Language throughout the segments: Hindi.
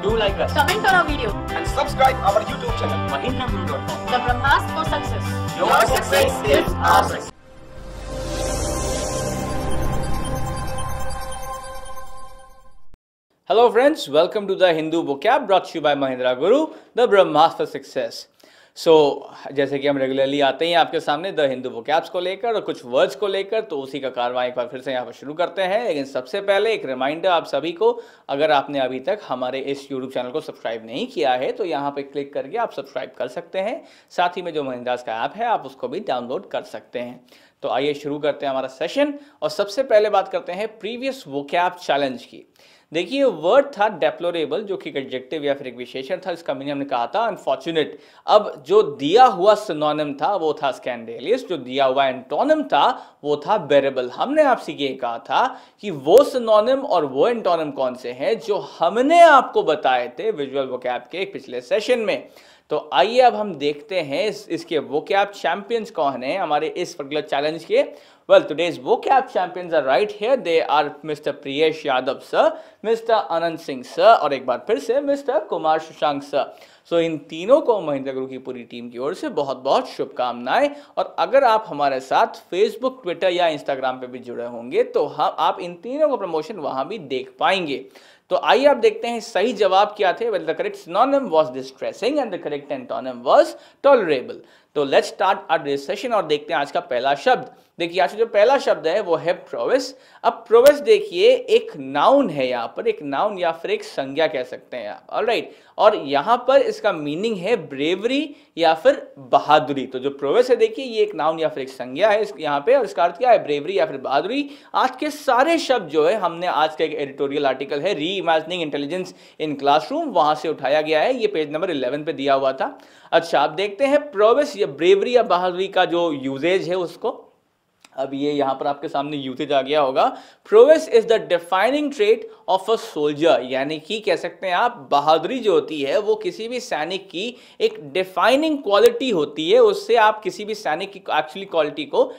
Do like us. Comment on our video. And subscribe our YouTube channel, mahindraguru.com. The Brahmas for success. Your success is our success. Hello friends, welcome to the Hindu vocab brought to you by Mahindra Guru, the Brahmas for success. जैसे कि हम रेगुलरली आते हैं आपके सामने द हिंदू वोकैब्स को लेकर और कुछ वर्ड्स को लेकर, तो उसी का कारवां एक बार फिर से यहाँ पर शुरू करते हैं। लेकिन सबसे पहले एक रिमाइंडर आप सभी को, अगर आपने अभी तक हमारे इस यूट्यूब चैनल को सब्सक्राइब नहीं किया है तो यहाँ पे क्लिक करके आप सब्सक्राइब कर सकते हैं। साथ ही में जो महिंद्रास का ऐप है आप उसको भी डाउनलोड कर सकते हैं। तो आइए शुरू करते हैं हमारा सेशन और सबसे पहले बात करते हैं प्रीवियस वोकैब चैलेंज की। देखिए वर्ड था डेप्लोरेबल, जो कि एडजेक्टिव या फिर एक विशेषण था। इसका मीनिंग हमने कहा था अनफॉर्चुनेट। अब जो दिया हुआ सिनोनिम था वो था स्कैंडेलियस, जो दिया हुआ एंटोनिम था वो था बेरेबल। हमने आपसे ये कहा था कि वो सिनोनिम और वो एंटोनिम कौन से हैं जो हमने आपको बताए थे विजुअल वोकैब के पिछले सेशन में। तो आइए अब हम देखते हैं इसके वोकैब चैंपियंस कौन है हमारे इस पर्टिकुलर चैलेंज के। Well, today's vocab champions are right here. They are Mr. Priyesh Yadav sir, Mr. Anand Singh sir और एक बार फिर से Mr. Kumar Shashank sir. So इन तीनों को महिंद्रा गुरु की पूरी टीम की ओर से बहुत बहुत शुभकामनाएं। और अगर आप हमारे साथ Facebook, Twitter या Instagram पे भी जुड़े होंगे तो आप इन तीनों का प्रमोशन वहां भी देख पाएंगे। तो आइए आप देखते हैं सही जवाब क्या थे। Well, the correct synonym was distressing and the correct antonym was tolerable. तो लेट्स स्टार्ट आवर सेशन और देखते हैं आज का पहला शब्द। देखिए आज का जो पहला शब्द है वो है प्रोवेस। अब प्रोवेस देखिए एक नाउन है, यहाँ पर एक नाउन या फिर एक संज्ञा कह सकते हैं आप, ऑलराइट। और यहाँ पर इसका मीनिंग है ब्रेवरी या फिर बहादुरी। तो जो प्रोवेस है देखिए ये एक नाउन या फिर एक संज्ञा है यहाँ पे, और इसका अर्थ क्या है ब्रेवरी या फिर बहादुरी। आज के सारे शब्द जो है हमने आज का एक एडिटोरियल आर्टिकल है री इमेजिनिंग इंटेलिजेंस इन क्लासरूम, वहां से उठाया गया है। ये पेज नंबर 11 पे दिया हुआ था। अच्छा आप देखते हैं प्रोवेस या ब्रेवरी या बहादुरी का जो यूजेज है उसको। अब ये यहाँ पर आपके सामने यूसेज आ गया होगा। Prowess is the defining trait of a soldier, यानी कि कह सकते हैं आप बहादुरी जो होती है वो किसी भी सैनिक की एक डिफाइनिंग क्वालिटी होती है। उससे आप किसी भी सैनिक की एक्चुअली क्वालिटी को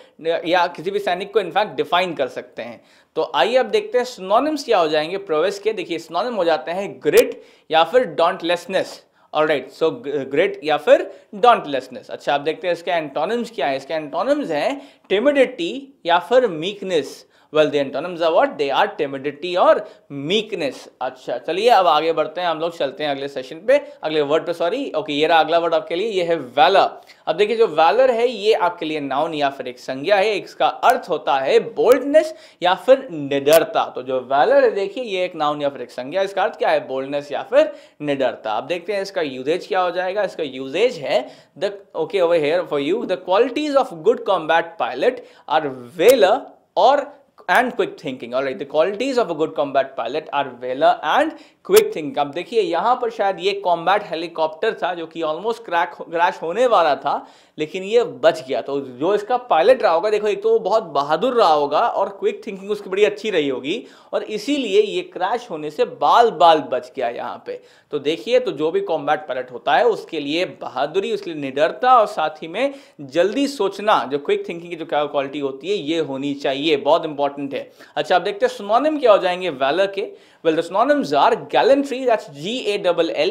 या किसी भी सैनिक को इनफैक्ट डिफाइन कर सकते हैं। तो आइए अब देखते हैं सिनोनिम्स क्या हो जाएंगे प्रोवेस के। देखिए सिनोनिम हो जाते हैं ग्रिट या फिर डॉन्टलेसनेस, ऑलराइट। सो ग्रिट या फिर डॉन्टलेसनेस। अच्छा आप देखते हैं इसके एंटोनिम्स क्या है। इसके एंटोनिम्स हैं टिमिडिटी या फिर meekness. Well the antonyms are what, they are timidity और मीकनेस। अच्छा चलिए अब आगे बढ़ते हैं, हम लोग चलते हैं अगले सेशन पे, अगले वर्ड पे। सॉरी ओके, ये रहा अगला वर्ड आपके लिए, ये है वैलर। अब देखिए जो वैलर है ये आपके लिए नाउन या फिर एक संज्ञा है। इसका अर्थ होता है बोल्डनेस या फिर निडरता। तो जो वैलर है देखिए ये एक नाउन या फिर एक संज्ञा, इसका अर्थ क्या है बोल्डनेस या फिर निडरता। अब देखते हैं इसका यूजेज क्या हो जाएगा। इसका यूजेज है the okay over here for you, the qualities of good combat pilot are valour और and quick thinking. All right, the qualities of a good combat pilot are valor and quick thinking. अब देखिए यहाँ पर शायद ये कॉम्बैट हेलीकॉप्टर था जो कि ऑलमोस्ट क्रैश होने वाला था, लेकिन ये बच गया। तो जो इसका पायलट रहा होगा देखो, एक तो वो बहुत बहादुर रहा होगा और क्विक थिंकिंग उसकी बड़ी अच्छी रही होगी, और इसीलिए ये क्रैश होने से बाल बच गया यहाँ पे। तो देखिए तो जो भी कॉम्बैट पायलट होता है उसके लिए बहादुरी, उसके लिए निडरता और साथ ही में जल्दी सोचना, जो क्विक थिंकिंग की जो क्या क्वालिटी होती है ये होनी चाहिए, बहुत इंपॉर्टेंट है। अच्छा अब देखते हैं सिनोनिम क्या हो जाएंगे वैलर के। Well, the synonyms are gallantry, that's Gallantry,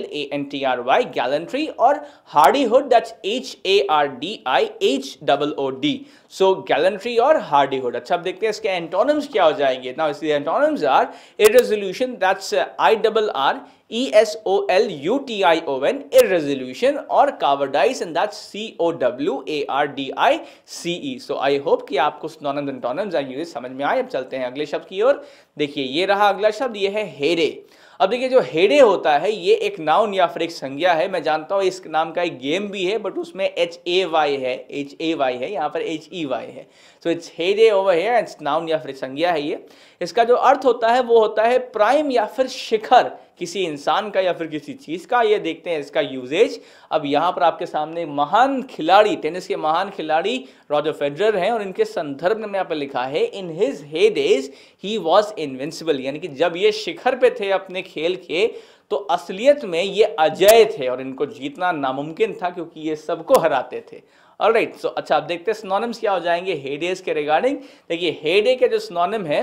gallantry, और hardihood, that's Hardihood. So gallantry और hardihood. अच्छा अब देखते हैं इसके एंटोनिम्स क्या हो जाएंगे। Now इसके antonyms are irresolution, that's IRRESOLUTION, irresolution, और cowardice, and that's COWARDICE. So I hope कि आपको synonyms and antonyms ये समझ में आए। अब चलते हैं अगले शब्द की ओर। देखिए ये रहा अगला शब्द, ये है हेडे। अब देखिए जो हेडे होता है ये एक नाउन या फिर एक संज्ञा है। मैं जानता हूं इस नाम का एक गेम भी है, बट उसमें HAY है, यहाँ पर HEY है। So it's heyday over here, it's noun या फिर संज्ञा है ये। इसका जो अर्थ होता है वो होता है प्राइम या फिर शिखर किसी इंसान का या फिर किसी चीज का। ये देखते हैं इसका यूजेज। अब यहाँ पर आपके सामने महान खिलाड़ी, टेनिस के महान खिलाड़ी रॉजर फेडरर हैं, और इनके संदर्भ में यहाँ पर लिखा है in his heydays he was invincible, यानी कि जब ये शिखर पे थे अपने खेल के तो असलियत में ये अजय थे और इनको जीतना नामुमकिन था क्योंकि ये सबको हराते थे। ऑलराइट, सो अच्छा आप देखते हैं सिनोनिम्स क्या हो जाएंगे हेडेज के रिगार्डिंग। देखिए हेडे के जो सिनोनिम है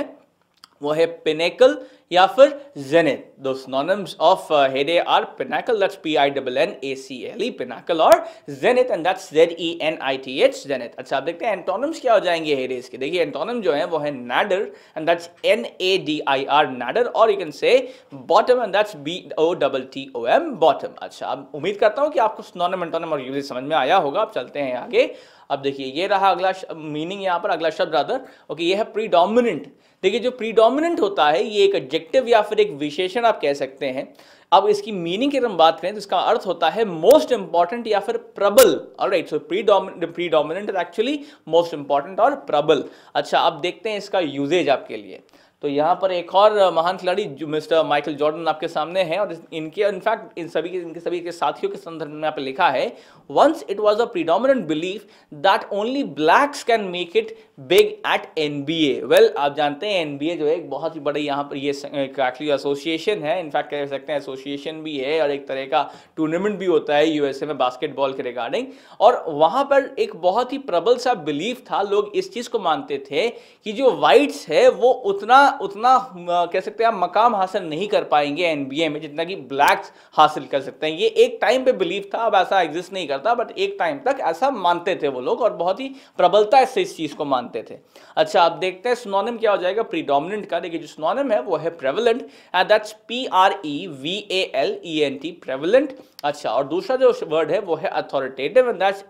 वो है पिनेकल या फिर जेनिथ। दो synonyms of heyday are pinnacle, that's PINNACLE pinnacle, और zenith and that's ZENITH zenith. अच्छा आप देखते हैं एंटोनिम्स क्या हो जाएंगे हेडेस के। देखिए एंटोनिम जो है वो है नैडर एंड दैट्स NADIR नैडर, और you can say bottom and that's BOTTOM bottom. अच्छा अब उम्मीद करता हूं कि आपको सिनोनिम एंटोनिम और यूजेज समझ में आया होगा। अब चलते हैं आगे। अब देखिए ये रहा अगला मीनिंग, यहाँ पर अगला शब्द रादर ओके, ये है प्रीडोमिनेंट। देखिए जो प्रीडोमिनेंट होता है ये एक एडजेक्टिव या फिर एक विशेषण आप कह सकते हैं। अब इसकी मीनिंग की हम बात करें तो इसका अर्थ होता है मोस्ट इंपॉर्टेंट या फिर प्रबल। Alright, so predominant is actually most important और प्रबल। अच्छा अब देखते हैं इसका यूजेज आपके लिए। तो यहाँ पर एक और महान खिलाड़ी जो मिस्टर माइकल जॉर्डन आपके सामने है, और इनके इनफैक्ट इनके सभी के साथियों के संदर्भ में यहाँ पे लिखा है, once it was a predominant belief that only blacks can make it big at NBA। Well आप जानते हैं NBA जो है एक बहुत ही बड़ी यहाँ पर ये एक्चुअली एसोसिएशन है, इनफैक्ट कह सकते हैं एसोसिएशन भी है और एक तरह का टूर्नामेंट भी होता है USA में बास्केटबॉल के रिगार्डिंग। और वहाँ पर एक बहुत ही प्रबल सा बिलीफ था, लोग इस चीज़ को मानते थे कि जो वाइट्स है वो उतना कह सकते हैं आप मकाम हासिल नहीं कर पाएंगे NBA में जितना कि ब्लैक्स हासिल कर सकते हैं। ये एक टाइम पे बिलीव था, अब ऐसा एग्जिस्ट नहीं करता, बट एक टाइम तक ऐसा मानते थे वो लोग और बहुत ही प्रबलता से इस चीज को मानते थे। अच्छा आप देखते हैं सिनोनिम क्या हो जाएगा प्रीडोमिनेंट का। देखिए जो सिनोनिम है वो है prevalent and that's PREVALENT prevalent. अच्छा और दूसरा जो वर्ड है वो है authoritative and that's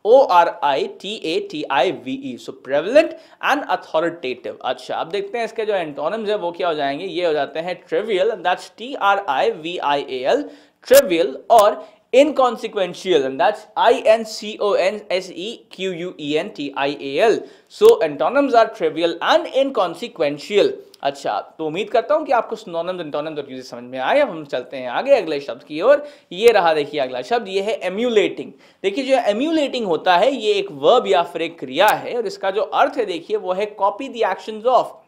AUTHORITATIVE, so prevalent and authoritative. अच्छा अब देखते हैं इसके जो एंटोनिम्स है वो क्या हो जाएंगे। ये हो जाते हैं trivial and that's TRIVIAL trivial, और inconsequential and that's INCONSEQUENTIAL, so antonyms are trivial and inconsequential। अच्छा तो उम्मीद करता हूं कि आपको सिनोनिम्स एंटोनिम्स और यूजेस समझ में आए। अब हम चलते हैं आगे अगले शब्द की ओर। ये रहा देखिए अगला शब्द, ये है एम्यूलेटिंग। देखिए जो एम्यूलेटिंग होता है ये एक वर्ब या फिर एक क्रिया है, और इसका जो अर्थ है देखिए वो है कॉपी द एक्शंस ऑफ,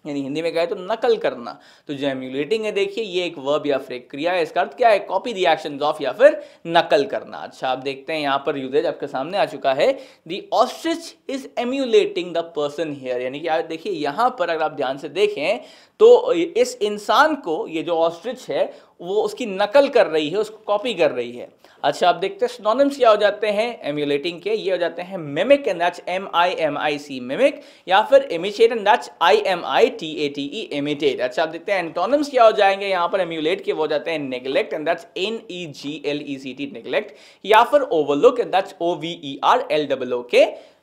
यानी हिंदी में कहे तो नकल करना। तो जो एम्यूलेटिंग है देखिए ये एक वर्ब या फिर एक क्रिया है, इसका अर्थ क्या है कॉपी द एक्शंस ऑफ या फिर नकल करना। अच्छा आप देखते हैं यहाँ पर यूजेज आपके सामने आ चुका है, the ostrich is emulating the person here, यानी कि आप देखिए यहाँ पर अगर आप ध्यान से देखें तो इस इंसान को ये जो ऑस्ट्रिच है वो उसकी नकल कर रही है, उसको कॉपी कर रही है। अच्छा आप देखते हैं सिनोनिम्स क्या हो जाते हैं एम्यूलेटिंग के। ये हो जाते हैं mimic and that's MIMIC mimic, या फिर imitate and that's IMITATE imitate. अच्छा आप देखते हैं एंटोनिम्स क्या हो जाएंगे यहाँ पर एम्यूलेट के, वो हो जाते हैं neglect and that's NEGLECT neglect, या फिर overlook and that's OVERLOOK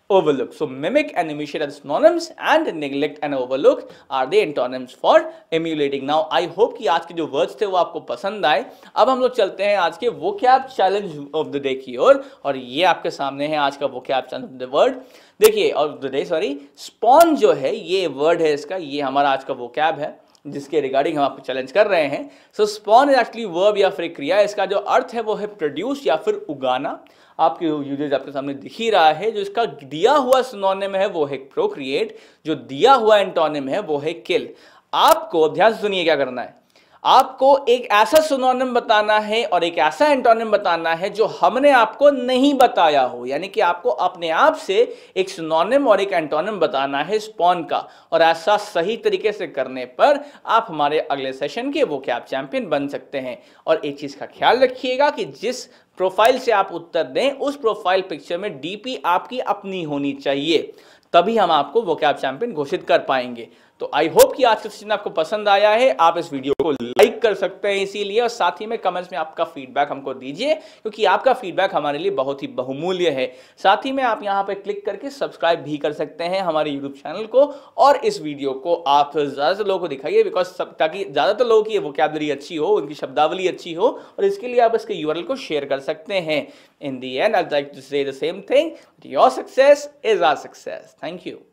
overlook. So mimic and imitate are synonyms and neglect and overlook are the antonyms for emulating. Now I hope कि आज के जो words थे वो आपको पसंद आए। अब हम लोग चलते हैं आज के vocab challenge of the day की ओर, और ये आपके सामने है आज का vocab challenge of the word। देखिए और द डे सॉरी spawn जो है ये वर्ड है इसका, ये हमारा आज का vocab है जिसके रिगार्डिंग हम आपको चैलेंज कर रहे हैं। सो स्पॉन इज एक्चुअली वर्ब या फिर क्रिया, इसका जो अर्थ है वो है प्रोड्यूस या फिर उगाना। आपके यूजेज आपके सामने दिख ही रहा है। जो इसका दिया हुआ सिनोनिम है वो है प्रोक्रिएट, जो दिया हुआ एंटोनिम है वो है किल। आपको ध्यान से सुनिए क्या करना है, आपको एक ऐसा सिनोनिम बताना है और एक ऐसा एंटोनिम बताना है जो हमने आपको नहीं बताया हो, यानी कि आपको अपने आप से एक सिनोनिम और एक एंटोनिम बताना है स्पॉन का, और ऐसा सही तरीके से करने पर आप हमारे अगले सेशन के वोकैब चैंपियन बन सकते हैं। और एक चीज का ख्याल रखिएगा कि जिस प्रोफाइल से आप उत्तर दें उस प्रोफाइल पिक्चर में डीपी आपकी अपनी होनी चाहिए, तभी हम आपको वोकैब चैंपियन घोषित कर पाएंगे। तो आई होप कि आज का सेशन आपको पसंद आया है। आप इस वीडियो को लाइक कर सकते हैं इसीलिए, और साथ ही में कमेंट्स में आपका फीडबैक हमको दीजिए, क्योंकि आपका फीडबैक हमारे लिए बहुत ही बहुमूल्य है। साथ ही में आप यहाँ पे क्लिक करके सब्सक्राइब भी कर सकते हैं हमारे यूट्यूब चैनल को, और इस वीडियो को आप ज़्यादातर लोगों को दिखाइए, बिकॉज ताकि ज़्यादातर लोगों की वोकैबुलरी अच्छी हो, उनकी शब्दावली अच्छी हो, और इसके लिए आप इसके URL को शेयर कर सकते हैं। In the end, I'd like to say the same thing. Your success is our success. Thank you.